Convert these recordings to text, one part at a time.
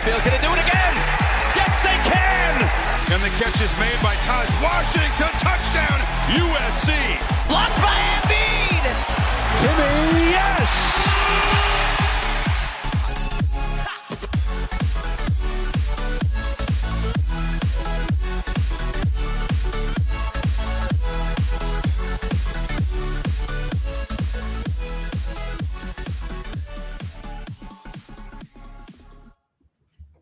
backfield. Can they do it again? Yes, they can! And the catch is made by Taj Washington. Touchdown, USC. Blocked by Embiid! Timmy, yes!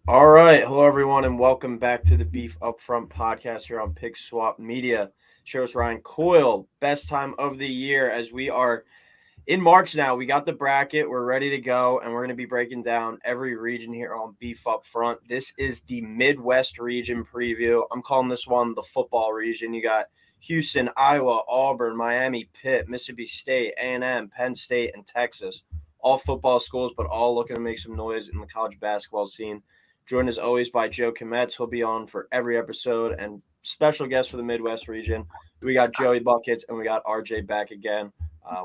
All right. Hello, everyone, and welcome back to the Beef Upfront podcast here on Pig Swap Media. Shows Ryan Coyle, best time of the year as we are in March now. We got the bracket. We're ready to go, and we're going to be breaking down every region here on Beef Upfront. This is the Midwest region preview. I'm calling this one the football region. You got Houston, Iowa, Auburn, Miami, Pitt, Mississippi State, A&M, Penn State, and Texas. All football schools, but all looking to make some noise in the college basketball scene. Joined as always by Joe Kometz. He'll be on for every episode, and special guest for the Midwest region. We got Joey Buckets and we got RJ back again.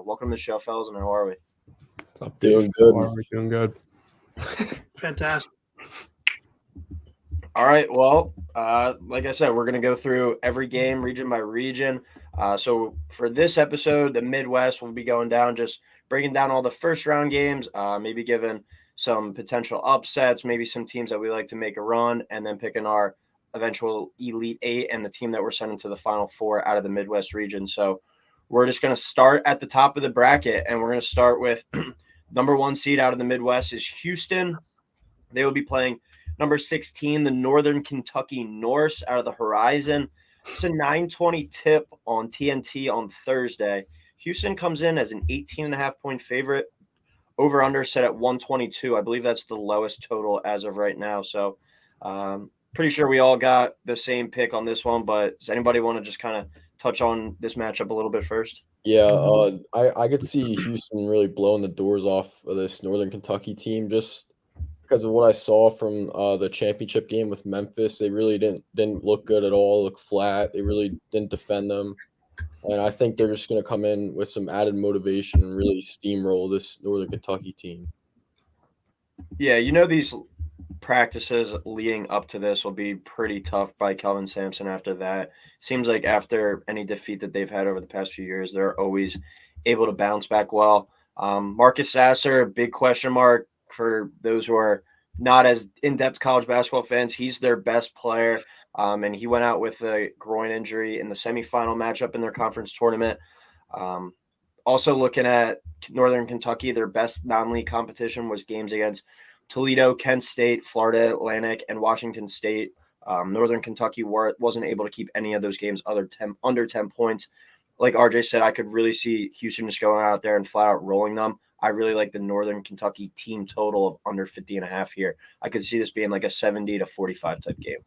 Welcome to the show, fellas, and how are we? What's up, doing good. Doing good. Fantastic. All right. Well, like I said, we're going to go through every game region by region. So for this episode, the Midwest will be going down, just breaking down all the first round games, maybe giving some potential upsets, maybe some teams that we like to make a run, and then picking our eventual Elite Eight and the team that we're sending to the Final Four out of the Midwest region. So we're just going to start at the top of the bracket, and we're going to start with number 1 seed out of the Midwest is Houston. They will be playing number 16, the Northern Kentucky Norse out of the Horizon. It's a 9:20 tip on TNT on Thursday. Houston comes in as an 18.5-point favorite. Over under set at 122. I believe that's the lowest total as of right now. So pretty sure we all got the same pick on this one, but does anybody want to just kind of touch on this matchup a little bit first? Yeah, I could see Houston really blowing the doors off of this Northern Kentucky team just because of what I saw from the championship game with Memphis. They really didn't look good at all, look flat. They really didn't defend them. And I think they're just going to come in with some added motivation and really steamroll this Northern Kentucky team. Yeah, these practices leading up to this will be pretty tough by Kelvin Sampson after that. Seems like after any defeat that they've had over the past few years, they're always able to bounce back well. Marcus Sasser, big question mark for those who are not as in-depth college basketball fans. He's their best player. And he went out with a groin injury in the semifinal matchup in their conference tournament. Also looking at Northern Kentucky, their best non-league competition was games against Toledo, Kent State, Florida Atlantic, and Washington State. Northern Kentucky wasn't able to keep any of those games under 10 points. Like RJ said, I could really see Houston just going out there and flat out rolling them. I really like the Northern Kentucky team total of under 50.5 here. I could see this being like a 70-45 type game.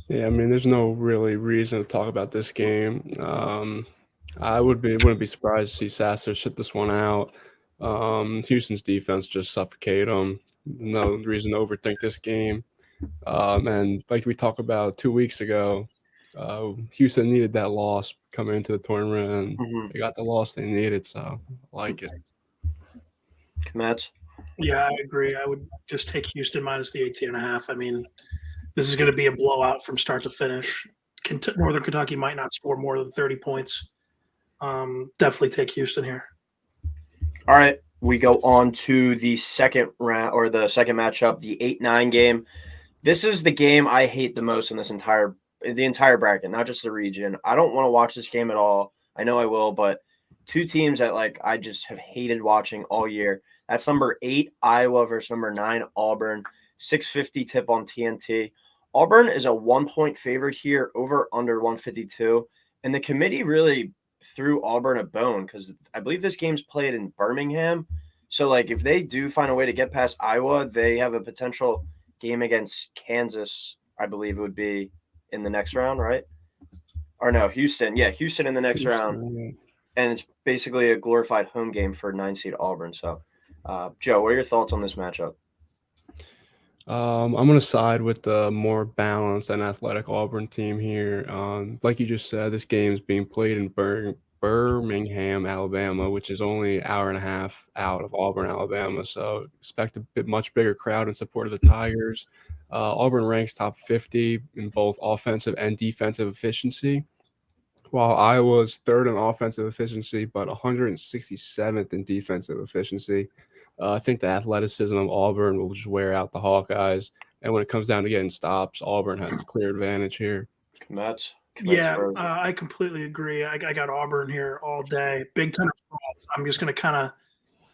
Yeah, I mean, there's no really reason to talk about this game. I wouldn't be surprised to see Sasser shut this one out. Houston's defense just suffocate them. No reason to overthink this game. And like we talked about 2 weeks ago, Houston needed that loss coming into the tournament, and they got the loss they needed. So I like it. Matt? Yeah, I agree. I would just take Houston minus the 18.5. I mean, this is going to be a blowout from start to finish. Northern Kentucky might not score more than 30 points. Definitely take Houston here. All right, we go on to the second round or the second matchup, the 8-9 game. This is the game I hate the most in the entire bracket, not just the region. I don't want to watch this game at all. I know I will, but two teams that I just have hated watching all year. That's number 8 Iowa versus number 9 Auburn. 6:50 tip on TNT. Auburn is a 1-point favorite here, over under 152. And the committee really threw Auburn a bone because I believe this game's played in Birmingham. So, if they do find a way to get past Iowa, they have a potential game against Kansas, I believe it would be in the next round, right? Or no, Houston. Yeah, Houston in the next round. Yeah. And it's basically a glorified home game for 9-seed Auburn. So, Joe, what are your thoughts on this matchup? I'm going to side with the more balanced and athletic Auburn team here. Like you just said, this game is being played in Birmingham, Alabama, which is only an hour and a half out of Auburn, Alabama. So expect a much bigger crowd in support of the Tigers. Auburn ranks top 50 in both offensive and defensive efficiency, while Iowa's third in offensive efficiency, but 167th in defensive efficiency. I think the athleticism of Auburn will just wear out the Hawkeyes. And when it comes down to getting stops, Auburn has the clear advantage here. Mets. Yeah, I completely agree. I got Auburn here all day. Big Ten. I'm just going to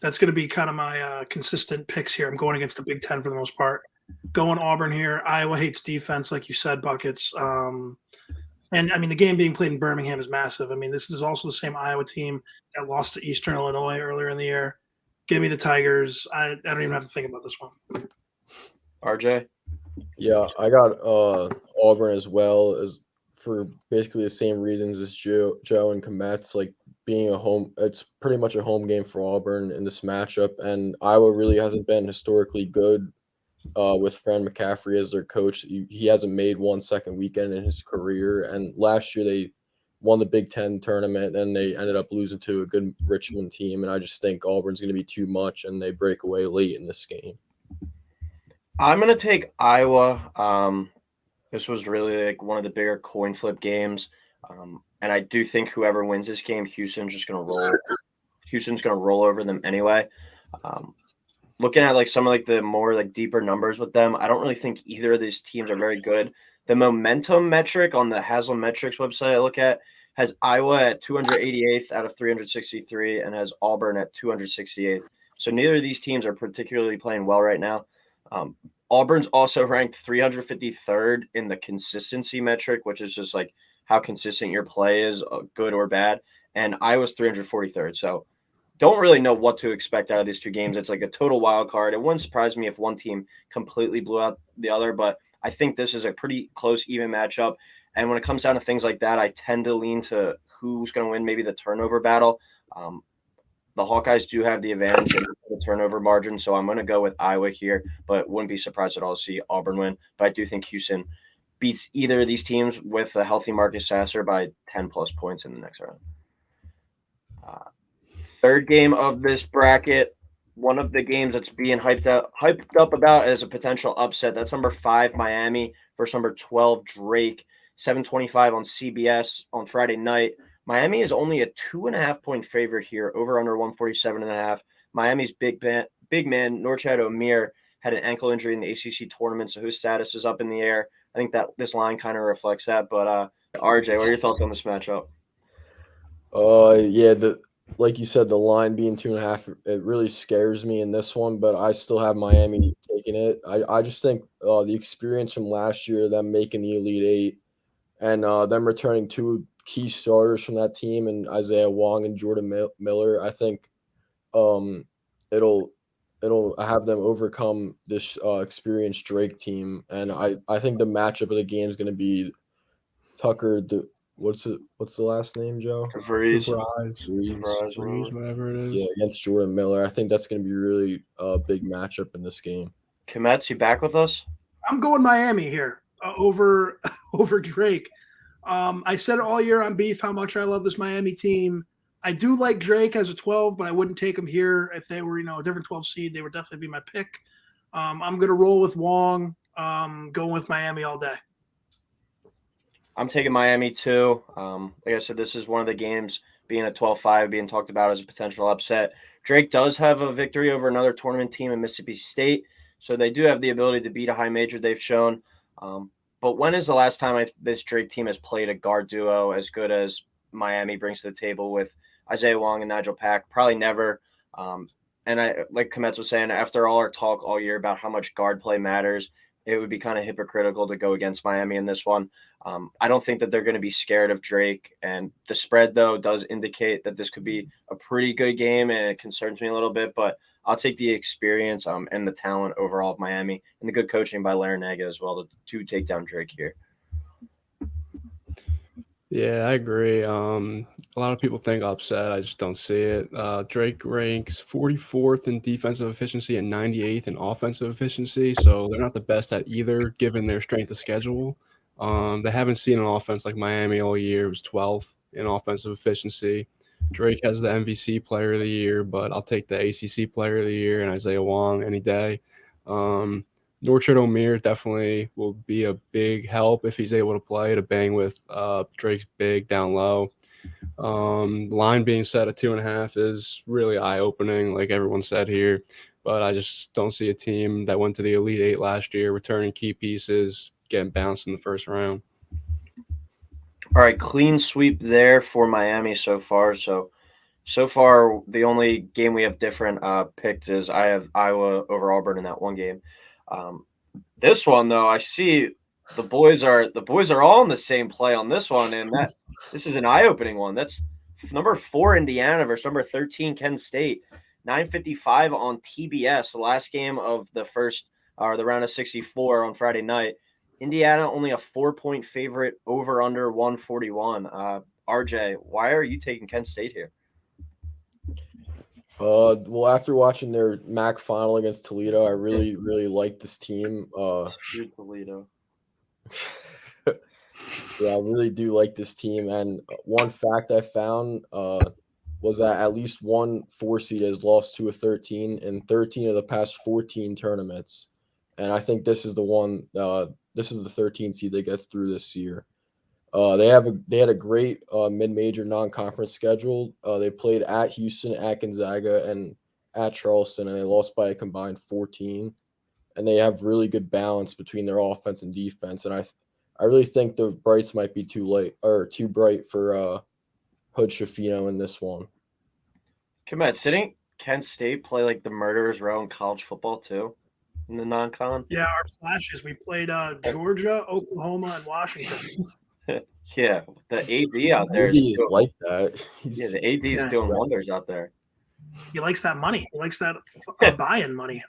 that's going to be kind of my consistent picks here. I'm going against the Big Ten for the most part. Going Auburn here. Iowa hates defense, like you said, Buckets. And I mean, the game being played in Birmingham is massive. I mean, this is also the same Iowa team that lost to Eastern Illinois earlier in the year. Give me the Tigers. I don't even have to think about this one. RJ? Yeah, I got Auburn as well, as for basically the same reasons as Joe and Kometz, like being a home. It's pretty much a home game for Auburn in this matchup, and Iowa really hasn't been historically good with Fran McCaffrey as their coach. He hasn't made one second weekend in his career, and last year they won the Big Ten tournament, and they ended up losing to a good Richmond team, and I just think Auburn's going to be too much, and they break away late in this game. I'm going to take Iowa. This was really like one of the bigger coin flip games. And I do think whoever wins this game, Houston's just going to roll. Houston's going to roll over them anyway. Looking at like some of like the more like deeper numbers with them, I don't really think either of these teams are very good. The momentum metric on the Haslam Metrics website I look at has Iowa at 288th out of 363 and has Auburn at 268th. So neither of these teams are particularly playing well right now. Auburn's also ranked 353rd in the consistency metric, which is just like how consistent your play is, good or bad. And Iowa's 343rd. So don't really know what to expect out of these two games. It's like a total wild card. It wouldn't surprise me if one team completely blew out the other, but I think this is a pretty close, even matchup. And when it comes down to things like that, I tend to lean to who's going to win maybe the turnover battle. The Hawkeyes do have the advantage in the turnover margin, so I'm going to go with Iowa here, but wouldn't be surprised at all to see Auburn win. But I do think Houston beats either of these teams with a healthy Marcus Sasser by 10-plus points in the next round. Third game of this bracket, one of the games that's being hyped up about as a potential upset. That's number 5, Miami, versus number 12, Drake. 7:25 on CBS on Friday night. Miami is only a 2.5-point favorite here, over under 147.5. Miami's big man, Norchad Omir, had an ankle injury in the ACC tournament, so his status is up in the air. I think that this line kind of reflects that. But RJ, what are your thoughts on this matchup? Yeah, like you said, the line being 2.5, it really scares me in this one, but I still have Miami taking it. I just think the experience from last year, them making the Elite Eight, and them returning two key starters from that team, and Isaiah Wong and Jordan Miller, I think it'll have them overcome this experienced Drake team, and I think the matchup of the game is going to be Tucker. What's the last name, Joe? Freeze, whatever it is. Yeah, against Jordan Miller. I think that's going to be really a big matchup in this game. Kometz, you back with us? I'm going Miami here over Drake. I said all year on Beef how much I love this Miami team. I do like Drake as a 12, but I wouldn't take him here if they were, a different 12 seed. They would definitely be my pick. I'm going to roll with Wong, going with Miami all day. I'm taking Miami too. Like I said, this is one of the games being a 12-5 being talked about as a potential upset. Drake does have a victory over another tournament team in Mississippi State, so they do have the ability to beat a high major they've shown. But when is the last time this Drake team has played a guard duo as good as Miami brings to the table with Isaiah Wong and Nigel Pack? Probably never. And I, like Kometz was saying, after all our talk all year about how much guard play matters, it would be kind of hypocritical to go against Miami in this one. I don't think that they're going to be scared of Drake. And the spread, though, does indicate that this could be a pretty good game, and it concerns me a little bit. But I'll take the experience and the talent overall of Miami and the good coaching by Larinaga as well to take down Drake here. Yeah, I agree. A lot of people think upset. I just don't see it. Drake ranks 44th in defensive efficiency and 98th in offensive efficiency, so they're not the best at either, given their strength of schedule. They haven't seen an offense like Miami all year. It was 12th. in offensive efficiency. Drake has the MVC Player of the Year, but I'll take the ACC Player of the Year and Isaiah Wong any day. Norchard O'Meara definitely will be a big help if he's able to play to bang with Drake's big down low. Line being set at 2.5 is really eye-opening, like everyone said here. But I just don't see a team that went to the Elite Eight last year, returning key pieces, getting bounced in the first round. All right, clean sweep there for Miami so far. So far, the only game we have different picked is I have Iowa over Auburn in that one game. This one though, I see the boys are all in the same play on this one, and this is an eye-opening one. That's number 4 Indiana versus number 13 Kent State. 9:55 on TBS, the last game of the first or the round of 64 on Friday night. Indiana only a 4-point favorite, over under 141. RJ, why are you taking Kent State here? Well, after watching their MAC final against Toledo, I really like this team. Toledo. Yeah, I really do like this team. And one fact I found was that at least one 4 seed has lost to a 13 in 13 of the past 14 tournaments. And I think this is the one. This is the 13 seed that gets through this year. They had a great mid-major non-conference schedule. They played at Houston, at Gonzaga, and at Charleston, and they lost by a combined 14. And they have really good balance between their offense and defense. And I really think the Brights might be too bright for Hood Schifino in this one. Come on, didn't Kent State play like the Murderers Row in college football too, in the non-con? Yeah, our flashes. We played Georgia, Oklahoma, and Washington. Yeah, the AD out there is like that. Yeah, the AD is doing wonders out there. He likes that money. He likes that buy-in money.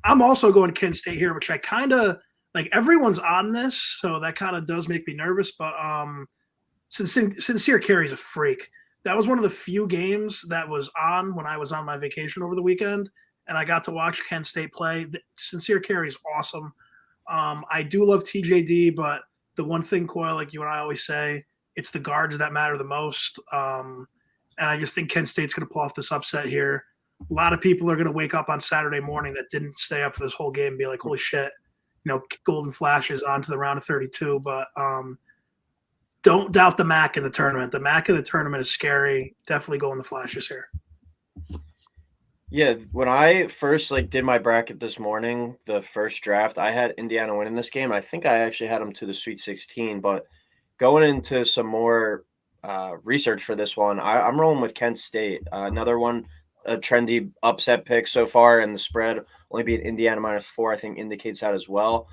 I'm also going Kent State here, which I kind of like. Everyone's on this, so that kind of does make me nervous. But Sincere Carey's a freak. That was one of the few games that was on when I was on my vacation over the weekend, and I got to watch Kent State play. Sincere Carey's awesome. I do love TJD, but the one thing, Coyle, like you and I always say, it's the guards that matter the most. And I just think Kent State's going to pull off this upset here. A lot of people are going to wake up on Saturday morning that didn't stay up for this whole game and be like, holy shit, Golden Flash is on to the round of 32. But don't doubt the MAC in the tournament. The MAC in the tournament is scary. Definitely going the Flashes here. Yeah, when I first did my bracket this morning, the first draft, I had Indiana winning this game. I think I actually had them to the Sweet 16, but going into some more research for this one, I'm rolling with Kent State. Another one, a trendy upset pick so far, and the spread only being Indiana -4, I think indicates that as well.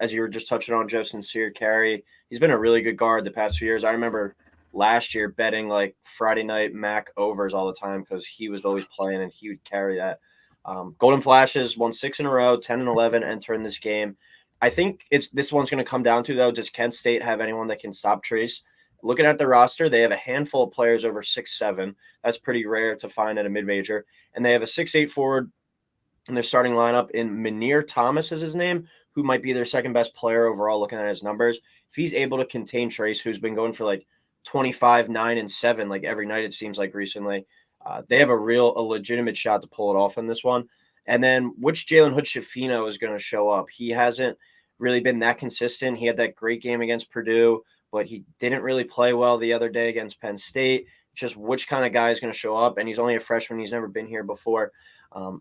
As you were just touching on, Joe Sincere Carey, he's been a really good guard the past few years. I remember last year betting Friday night MAC overs all the time because he was always playing and he would carry that. Golden Flashes won 6 in a row, 10-11 entering this game. I think this one's going to come down to, though, does Kent State have anyone that can stop Trace? Looking at the roster, they have a handful of players over 6'7". That's pretty rare to find at a mid-major. And they have a 6'8" forward in their starting lineup in Munir Thomas is his name, who might be their second best player overall looking at his numbers. If he's able to contain Trace, who's been going for 25, 9, and 7 every night it seems like recently, they have a legitimate shot to pull it off in this one. And then which Jalen Hood Schifino is going to show up? He hasn't really been that consistent. He had that great game against Purdue, but he didn't really play well the other day against Penn State. Just which kind of guy is going to show up, and he's only a freshman. He's never been here before.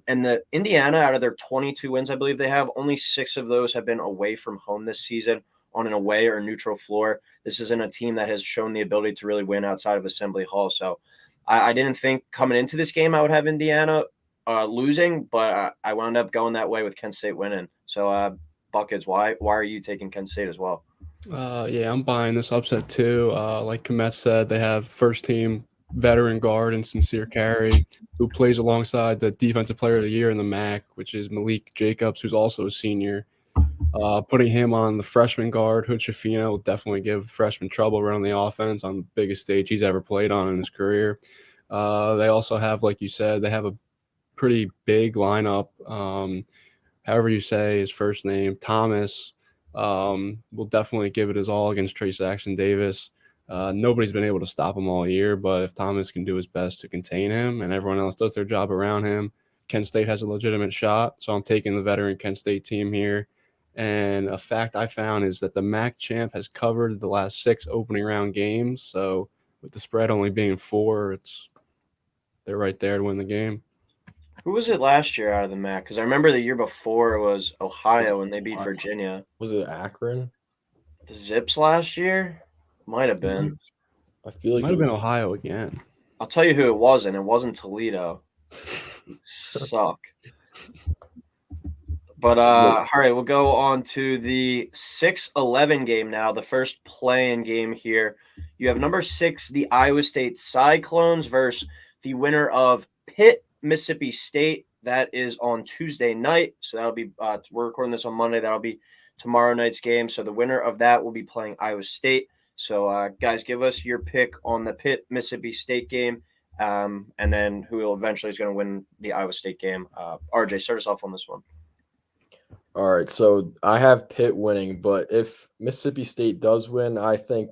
And the Indiana, out of their 22 wins, I believe they have, only 6 of those have been away from home this season on an away or neutral floor. This isn't a team that has shown the ability to really win outside of Assembly Hall. So I didn't think coming into this game I would have Indiana losing, but I wound up going that way with Kent State winning. So Buckets, why are you taking Kent State as well? Yeah, I'm buying this upset too. Like Komet said, they have first-team veteran guard and Sincere Carey, who plays alongside the Defensive Player of the Year in the MAC, which is Malik Jacobs, who's also a senior. Putting him on the freshman guard, Hood Schifino, will definitely give freshman trouble around the offense on the biggest stage he's ever played on in his career. They also have, like you said, they have a pretty big lineup. However you say his first name, Thomas, will definitely give it his all against Trace Jackson Davis. Nobody's been able to stop him all year, but if Thomas can do his best to contain him and everyone else does their job around him, Kent State has a legitimate shot. So I'm taking the veteran Kent State team here. And a fact I found is that the MAC champ has covered the last 6 opening round games. So with the spread only being 4, they're right there to win the game. Who was it last year out of the MAC? Because I remember the year before it was Ohio when they beat Virginia. Was it Akron? The Zips last year? Might have been. I feel It like might have been Ohio again. I'll tell you who it wasn't. It wasn't Toledo. Suck. But all right, we'll go on to the 6-11 game now, the first play-in game here. You have number 6, the Iowa State Cyclones versus the winner of Pitt, Mississippi State. That is on Tuesday night. So that'll be we're recording this on Monday. That'll be tomorrow night's game. So the winner of that will be playing Iowa State. So guys, give us your pick on the Pitt, Mississippi State game. And then who will eventually is going to win the Iowa State game. RJ, start us off on this one. All right, so I have Pitt winning, but if Mississippi State does win, I think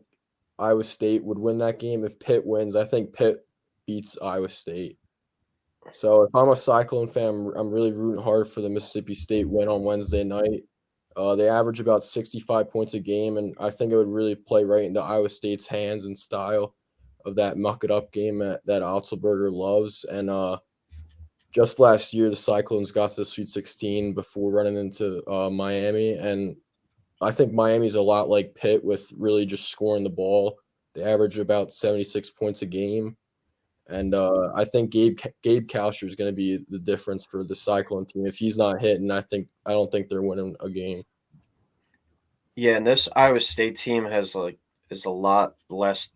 Iowa State would win that game. If Pitt wins, I think Pitt beats Iowa State. So if I'm a Cyclone fan, I'm really rooting hard for the Mississippi State win on Wednesday night. They average about 65 points a game, and I think it would really play right into Iowa State's hands and style of that muck-it-up game that Otzelberger loves. And just last year, the Cyclones got to the Sweet 16 before running into Miami, and I think Miami's a lot like Pitt with really just scoring the ball. They average about 76 points a game, and I think Gabe Kalsher is going to be the difference for the Cyclone team. If he's not hitting, I don't think they're winning a game. Yeah, and this Iowa State team is a lot less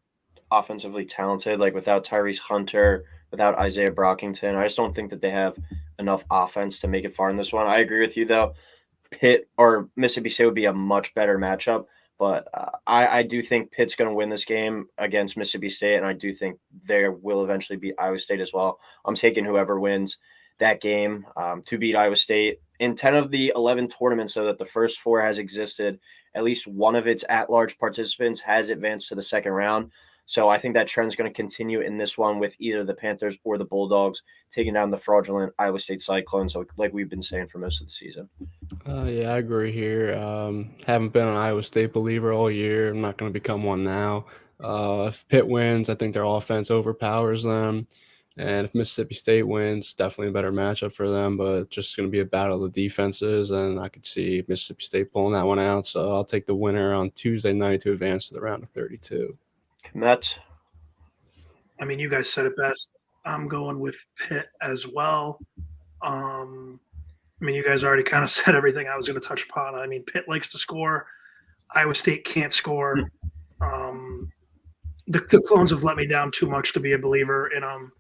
offensively talented. Like without Tyrese Hunter, without Isaiah Brockington, I just don't think that they have enough offense to make it far in this one. I agree with you though. Pitt or Mississippi State would be a much better matchup, but I do think Pitt's going to win this game against Mississippi State, and I do think they will eventually beat Iowa State as well. I'm taking whoever wins that game to beat Iowa State. In 10 of the 11 tournaments, so that the first 4 has existed, at least one of its at-large participants has advanced to the second round. So I think that trend is going to continue in this one with either the Panthers or the Bulldogs taking down the fraudulent Iowa State Cyclones, like we've been saying for most of the season. Yeah, I agree here. Haven't been an Iowa State believer all year. I'm not going to become one now. If Pitt wins, I think their offense overpowers them. And if Mississippi State wins, definitely a better matchup for them, but it's just going to be a battle of the defenses, and I could see Mississippi State pulling that one out. So I'll take the winner on Tuesday night to advance to the round of 32. Mets. I mean, you guys said it best. I'm going with Pitt as well. I mean, you guys already kind of said everything I was going to touch upon. I mean, Pitt likes to score. Iowa State can't score. The Clones have let me down too much to be a believer in them.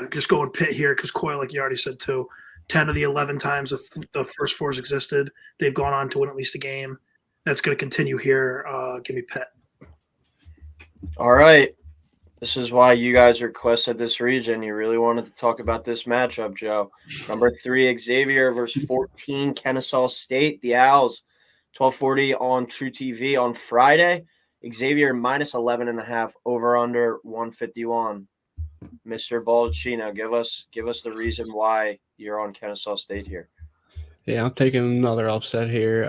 Just going Pitt here because Coy, like you already said too, 10 of the 11 times the first 4's existed, they've gone on to win at least a game. That's going to continue here. Give me Pitt. All right. This is why you guys requested this region. You really wanted to talk about this matchup, Joe. Number 3, Xavier versus 14, Kennesaw State. The Owls, 12:40 on True TV on Friday. Xavier minus 11.5, over under 151. Mr. Baldacchino, give us the reason why you're on Kennesaw State here. Yeah, I'm taking another upset here.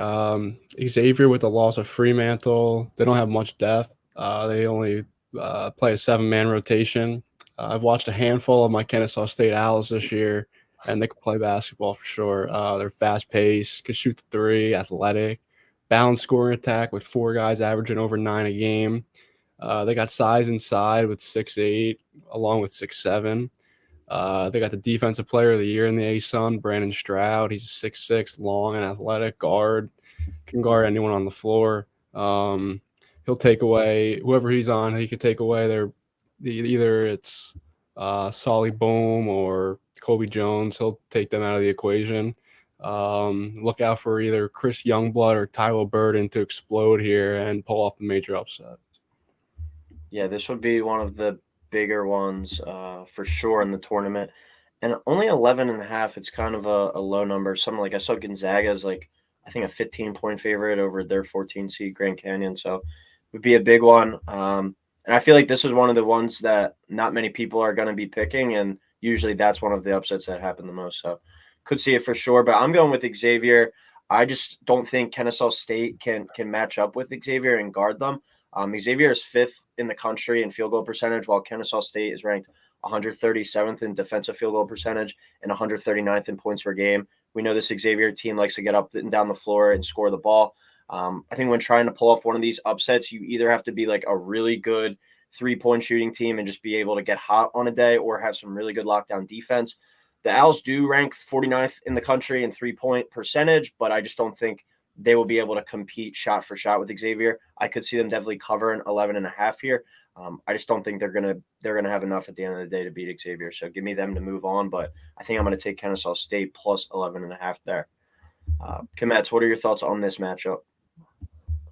Xavier with the loss of Fremantle, they don't have much depth. They only play a 7-man rotation. I've watched a handful of my Kennesaw State Owls this year, and they can play basketball for sure. They're fast-paced, can shoot the 3, athletic, balanced scoring attack with 4 guys averaging over 9 a game. They got size inside with 6'8", along with 6'7". They got the defensive player of the year in the ASUN, Brandon Stroud. He's a 6'6", long and athletic guard, can guard anyone on the floor. He'll take away whoever he's on. He could take away either it's Solly Boom or Kobe Jones. He'll take them out of the equation. Look out for either Chris Youngblood or Tyler Burden to explode here and pull off the major upset. Yeah, this would be one of the bigger ones for sure in the tournament. And only 11.5, it's kind of a low number. Something like I saw Gonzaga is like, I think, a 15-point favorite over their 14 seed Grand Canyon. So it would be a big one. And I feel like this is one of the ones that not many people are going to be picking, and usually that's one of the upsets that happen the most. So could see it for sure, but I'm going with Xavier. I just don't think Kennesaw State can match up with Xavier and guard them. Xavier is 5th in the country in field goal percentage, while Kennesaw State is ranked 137th in defensive field goal percentage and 139th in points per game. We know this Xavier team likes to get up and down the floor and score the ball. I think when trying to pull off one of these upsets, you either have to be like a really good 3-point shooting team and just be able to get hot on a day, or have some really good lockdown defense. The Owls do rank 49th in the country in 3-point percentage, but I just don't think they will be able to compete shot for shot with Xavier. I could see them definitely covering 11.5 here. I just don't think they're gonna have enough at the end of the day to beat Xavier. So give me them to move on, but I think I'm going to take Kennesaw State plus 11.5 there. Kometz, what are your thoughts on this matchup?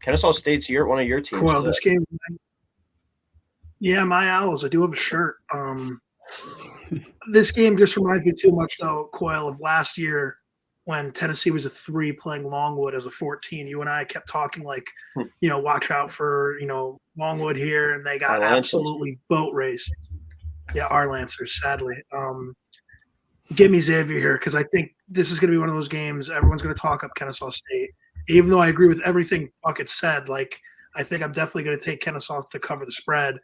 Kennesaw State's one of your teams. Well, this game, yeah, my Owls. I do have a shirt. This game just reminds me too much, though, Coyle, of last year when Tennessee was a 3 playing Longwood as a 14. You and I kept talking like, watch out for, Longwood here, and they got absolutely boat raced. Yeah, our Lancers, sadly. Give me Xavier here, because I think this is going to be one of those games everyone's going to talk up Kennesaw State. Even though I agree with everything Bucket said, like, I think I'm definitely going to take Kennesaw to cover the spread.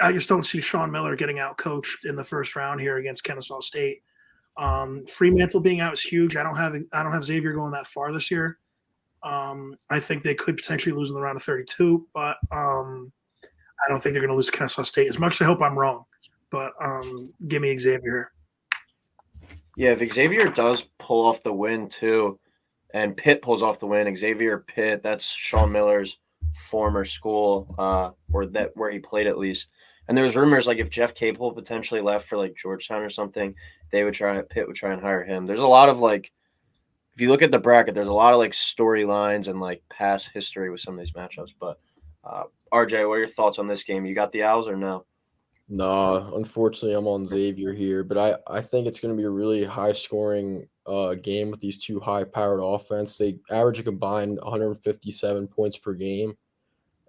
I just don't see Sean Miller getting out coached in the first round here against Kennesaw State. Fremantle being out is huge. I don't have Xavier going that far this year. I think they could potentially lose in the round of 32, but I don't think they're going to lose to Kennesaw State. As much as I hope I'm wrong, but give me Xavier. Yeah, if Xavier does pull off the win too, and Pitt pulls off the win, Xavier Pitt, that's Sean Miller's former school, where he played at least. And there's rumors like if Jeff Capel potentially left for like Georgetown or something, Pitt would try and hire him. There's a lot of like, if you look at the bracket, there's a lot of like storylines and like past history with some of these matchups. But RJ, what are your thoughts on this game? You got the Owls or no? Nah, unfortunately, I'm on Xavier here, but I think it's going to be a really high-scoring game with these two high-powered offense. They average a combined 157 points per game,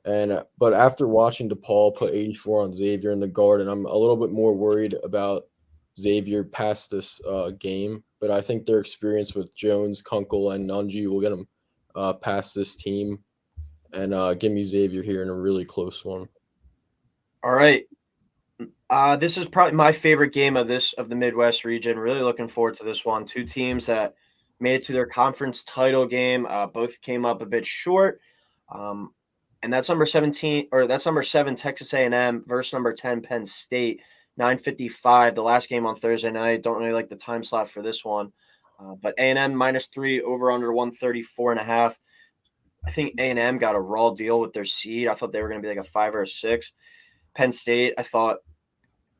but after watching DePaul put 84 on Xavier in the Garden, I'm a little bit more worried about Xavier past this game. But I think their experience with Jones, Kunkel, and Nunji will get them past this team, and give me Xavier here in a really close one. All right. This is probably my favorite game of the Midwest region. Really looking forward to this one. Two teams that made it to their conference title game. Both came up a bit short. And that's number 7 Texas A&M versus number 10 Penn State. 9:55. The last game on Thursday night. Don't really like the time slot for this one. But A&M -3 over under 134.5. I think A&M got a raw deal with their seed. I thought they were going to be like a 5 or a 6. Penn State, I thought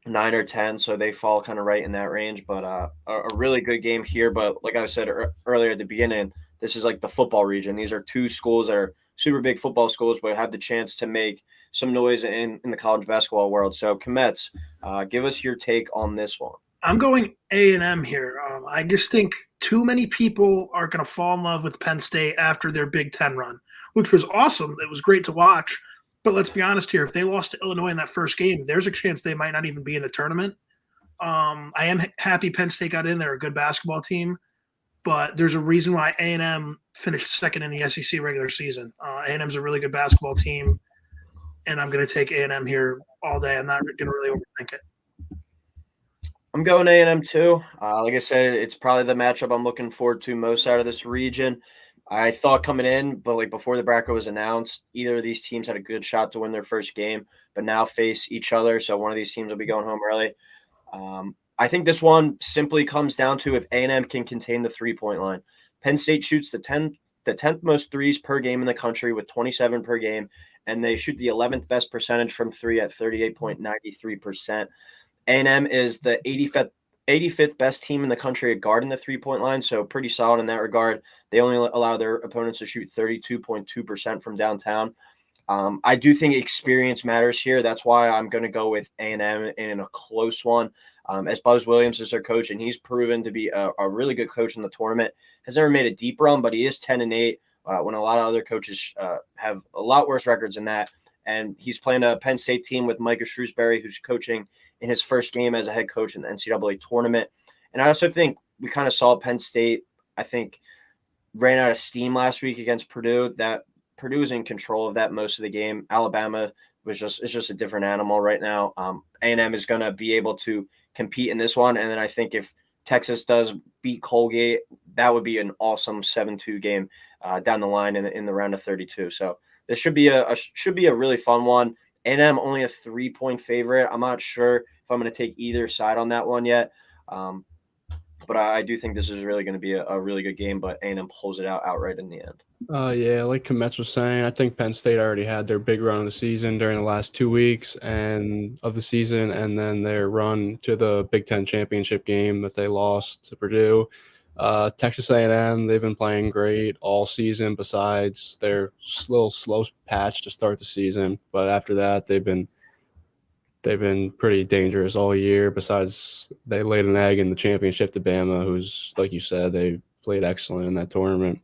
9 or 10, so they fall kind of right in that range. But a really good game here. But like I said earlier at the beginning, this is like the football region. These are two schools that are super big football schools, but have the chance to make some noise in the college basketball world. So, Kometz, give us your take on this one. I'm going A&M here. I just think too many people are going to fall in love with Penn State after their Big Ten run, which was awesome. It was great to watch. But let's be honest here. If they lost to Illinois in that first game, there's a chance they might not even be in the tournament. I am happy Penn State got in. They're a good basketball team. But there's a reason why A&M finished second in the SEC regular season. A&M's a really good basketball team, and I'm going to take A&M here all day. I'm not going to really overthink it. I'm going A&M too. Like I said, it's probably the matchup I'm looking forward to most out of this region. I thought coming in, but like before the bracket was announced, either of these teams had a good shot to win their first game, but now face each other. So one of these teams will be going home early. I think this one simply comes down to if A&M can contain the 3-point line. Penn State shoots the 10th most threes per game in the country with 27 per game, and they shoot the 11th best percentage from three at 38.93%. A&M is the 85th best team in the country at guarding the 3-point line, so pretty solid in that regard. They only allow their opponents to shoot 32.2% from downtown. I do think experience matters here. That's why I'm going to go with A&M in a close one. As Buzz Williams is their coach, and he's proven to be a really good coach in the tournament. Has never made a deep run, but he is 10-8 when a lot of other coaches have a lot worse records than that. and he's playing a Penn State team with Micah Shrewsbury, who's coaching in his first game as a head coach in the NCAA tournament. And I also think we kind of saw Penn State, I think, ran out of steam last week against Purdue. That Purdue was in control of that most of the game. Alabama is just a different animal right now. A&M is going to be able to compete in this one, and then I think if Texas does beat Colgate, that would be an awesome 7-2 game down the line in the round of 32. So this should be a really fun one. A&M only a 3-point favorite. I'm not sure if I'm going to take either side on that one yet. But I do think this is really going to be a really good game, but A&M pulls it out outright in the end. Yeah, like Kometz was saying, I think Penn State already had their big run of the season during the last 2 weeks and then their run to the Big Ten championship game that they lost to Purdue. Texas A&M, they've been playing great all season besides their little slow patch to start the season. But after that, they've been pretty dangerous all year. Besides, they laid an egg in the championship to Bama, who's, like you said, they played excellent in that tournament.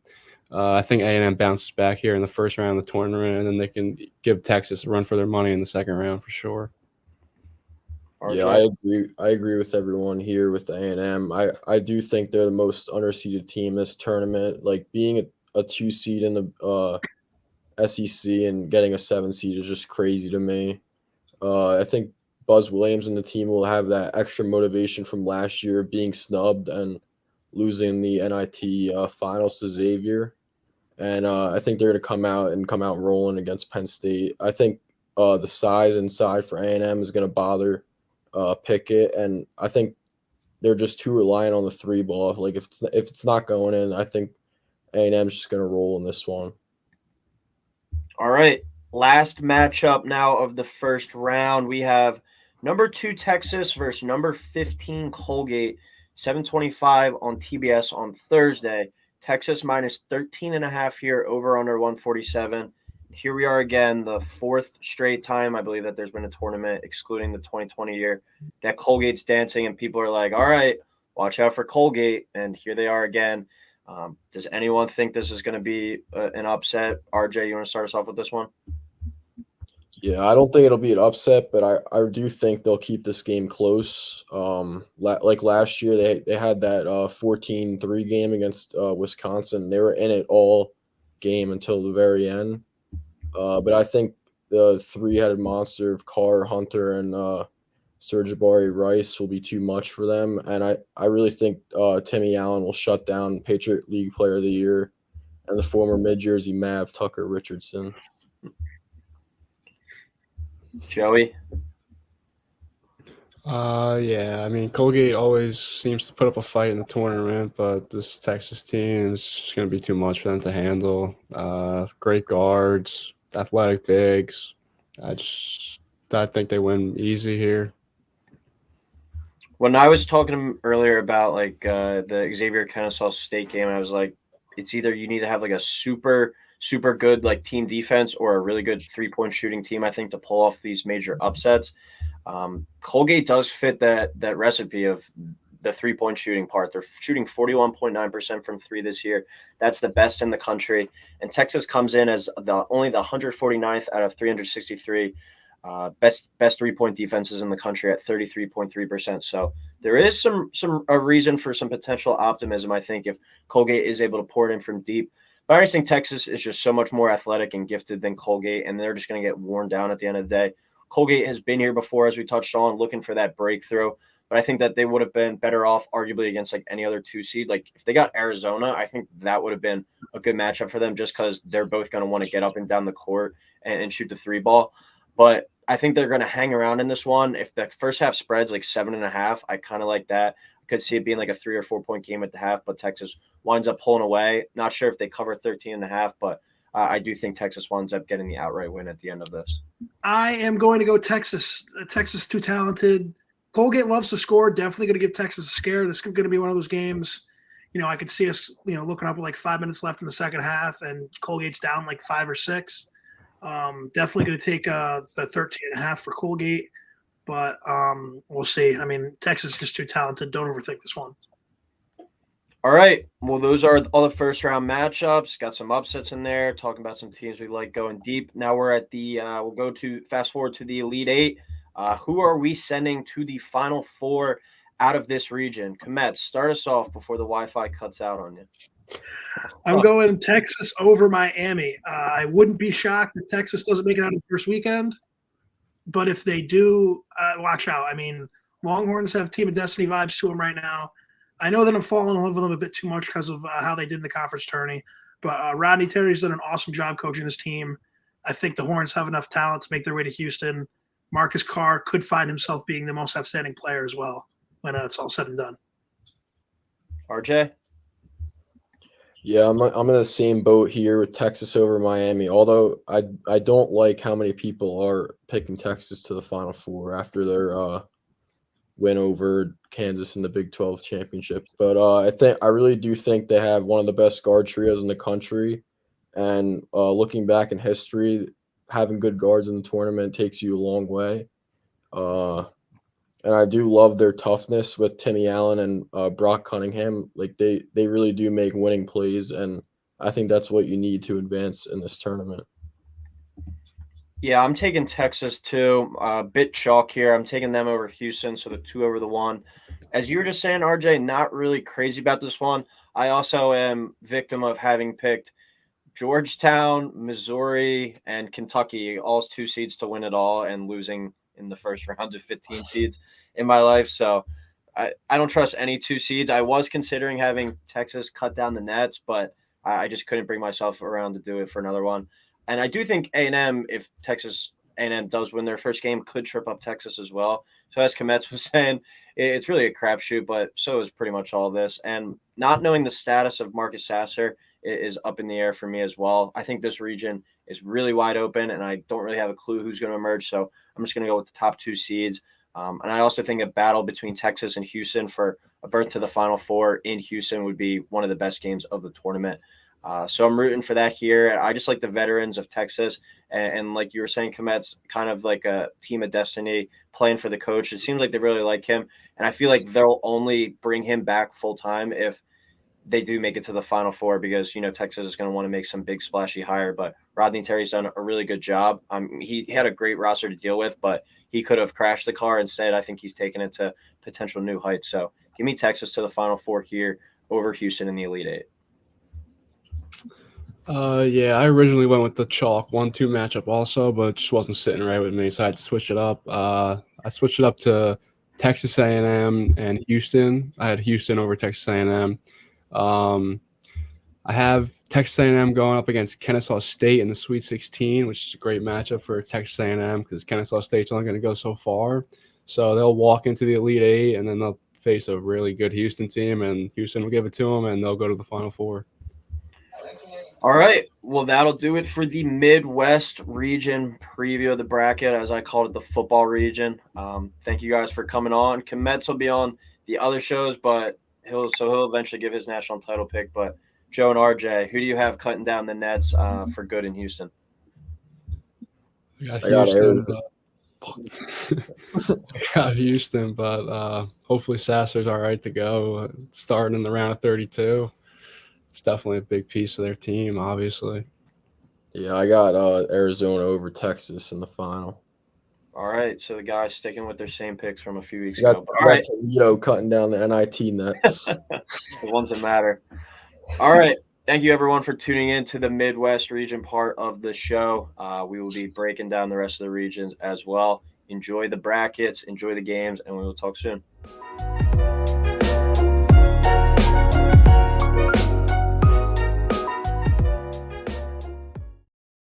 I think A&M bounces back here in the first round of the tournament, and then they can give Texas a run for their money in the second round for sure. RJ? Yeah, I agree with everyone here with A&M. I do think they're the most underseeded team this tournament. Like being a 2 seed in the SEC and getting a 7 seed is just crazy to me. I think Buzz Williams and the team will have that extra motivation from last year being snubbed and losing the NIT finals to Xavier. And I think they're going to come out rolling against Penn State. I think the size inside for A&M is going to bother Pickett, and I think they're just too reliant on the 3 ball. Like if it's not going in, I think A&M is just going to roll in this one. All right. Last matchup now of the first round. We have number 2 Texas versus number 15 Colgate, 7:25 on TBS on Thursday. Texas minus 13.5 here, over under 147. Here we are again, the 4th straight time I believe that there's been a tournament, excluding the 2020 year, that Colgate's dancing, and people are like, all right, watch out for Colgate. And here they are again. Does anyone think this is going to be an upset? RJ, you want to start us off with this one? Yeah, I don't think it'll be an upset, but I do think they'll keep this game close. Like last year, they had that 14-3 game against Wisconsin. They were in it all game until the very end. But I think the 3-headed monster of Carr, Hunter, and Sir'Jabari Rice will be too much for them. And I really think Timmy Allen will shut down Patriot League Player of the Year and the former mid-Jersey Mav Tucker Richardson. Joey? Yeah, I mean, Colgate always seems to put up a fight in the tournament, but this Texas team is just going to be too much for them to handle. Great guards, athletic bigs. I think they win easy here. When I was talking to him earlier about like the Xavier Kennesaw State game, I was like, it's either you need to have like a super good like team defense or a really good 3-point shooting team, I think, to pull off these major upsets. Colgate does fit that recipe of the 3-point shooting part. They're shooting 41.9% from 3 this year. That's the best in the country. And Texas comes in as only the 149th out of 363 best 3-point defenses in the country at 33.3%. So there is a reason for some potential optimism, I think, if Colgate is able to pour it in from deep. But I just think Texas is just so much more athletic and gifted than Colgate, and they're just going to get worn down at the end of the day. Colgate has been here before, as we touched on, looking for that breakthrough. But I think that they would have been better off, arguably, against like any other 2 seed. Like if they got Arizona, I think that would have been a good matchup for them, just because they're both going to want to get up and down the court and shoot the 3 ball. But I think they're going to hang around in this one. If the first half spreads like 7.5, I kind of like that. I could see it being like a 3 or 4 point game at the half, but Texas winds up pulling away. Not sure if they cover 13.5, but I do think Texas winds up getting the outright win at the end of this. I am going to go Texas. Texas too talented. Colgate loves to score. Definitely going to give Texas a scare. This is going to be one of those games. I could see us, looking up with like 5 minutes left in the second half, and Colgate's down like 5 or 6. Definitely going to take the 13.5 for Colgate, but we'll see. I mean, Texas is just too talented. Don't overthink this one. All right. Well, those are all the first round matchups. Got some upsets in there. Talking about some teams we like going deep. Now we're at the. We'll go to fast forward to the Elite Eight. Who are we sending to the Final Four out of this region? Komet, start us off before the Wi-Fi cuts out on you. I'm going Texas over Miami. I wouldn't be shocked if Texas doesn't make it out of the first weekend. But if they do, watch out. I mean, Longhorns have Team of Destiny vibes to them right now. I know that I'm falling in love with them a bit too much because of how they did in the conference tourney. But Rodney Terry's done an awesome job coaching this team. I think the Horns have enough talent to make their way to Houston. Marcus Carr could find himself being the most outstanding player as well when it's all said and done. RJ? Yeah, I'm in the same boat here with Texas over Miami. Although I don't like how many people are picking Texas to the Final Four after their win over Kansas in the Big 12 championship. But I really do think they have one of the best guard trios in the country. And looking back in history, having good guards in the tournament takes you a long way. And I do love their toughness with Timmy Allen and Brock Cunningham. Like they really do make winning plays, and I think that's what you need to advance in this tournament. Yeah, I'm taking Texas too. Bit chalk here. I'm taking them over Houston, so the 2 over the 1. As you were just saying, RJ, not really crazy about this one. I also am victim of having picked Georgetown, Missouri, and Kentucky, all 2 seeds to win it all, and losing in the first round of 15 seeds in my life. So I don't trust any 2 seeds. I was considering having Texas cut down the nets, but I just couldn't bring myself around to do it for another one. And I do think A&M, if Texas A&M does win their first game, could trip up Texas as well. So as Kometz was saying, it's really a crapshoot, but so is pretty much all this. And not knowing the status of Marcus Sasser is up in the air for me as well. I think this region is really wide open, and I don't really have a clue who's going to emerge. So I'm just going to go with the top 2 seeds. And I also think a battle between Texas and Houston for a berth to the Final Four in Houston would be one of the best games of the tournament. So I'm rooting for that here. I just like the veterans of Texas. And like you were saying, Komet's kind of like a team of destiny playing for the coach. It seems like they really like him. And I feel like they'll only bring him back full time if they do make it to the Final Four, because, Texas is going to want to make some big splashy hire. But Rodney Terry's done a really good job. He had a great roster to deal with, but he could have crashed the car. Instead, I think he's taken it to potential new heights. So give me Texas to the Final Four here over Houston in the Elite Eight. Yeah, I originally went with the chalk 1-2 matchup also, but it just wasn't sitting right with me, so I had to switch it up. I switched it up to Texas A&M and Houston. I had Houston over Texas A&M. I have Texas A&M going up against Kennesaw State in the Sweet 16, which is a great matchup for Texas A&M because Kennesaw State's only going to go so far. So they'll walk into the Elite Eight, and then they'll face a really good Houston team, and Houston will give it to them, and they'll go to the Final Four. All right. Well, that'll do it for the Midwest region preview of the bracket, as I called it, the football region. Thank you guys for coming on. Kometz will be on the other shows, but he'll eventually give his national title pick. But Joe and RJ, who do you have cutting down the nets for good in Houston? I got Houston, but hopefully Sasser's all right to go. Starting in the round of 32. It's definitely a big piece of their team, obviously. Yeah, I got Arizona over Texas in the final. All right, so the guys sticking with their same picks from a few weeks I ago. got Toledo cutting down the NIT nets. The ones that matter. All right. Thank you, everyone, for tuning in to the Midwest region part of the show. We will be breaking down the rest of the regions as well. Enjoy the brackets, enjoy the games, and we will talk soon.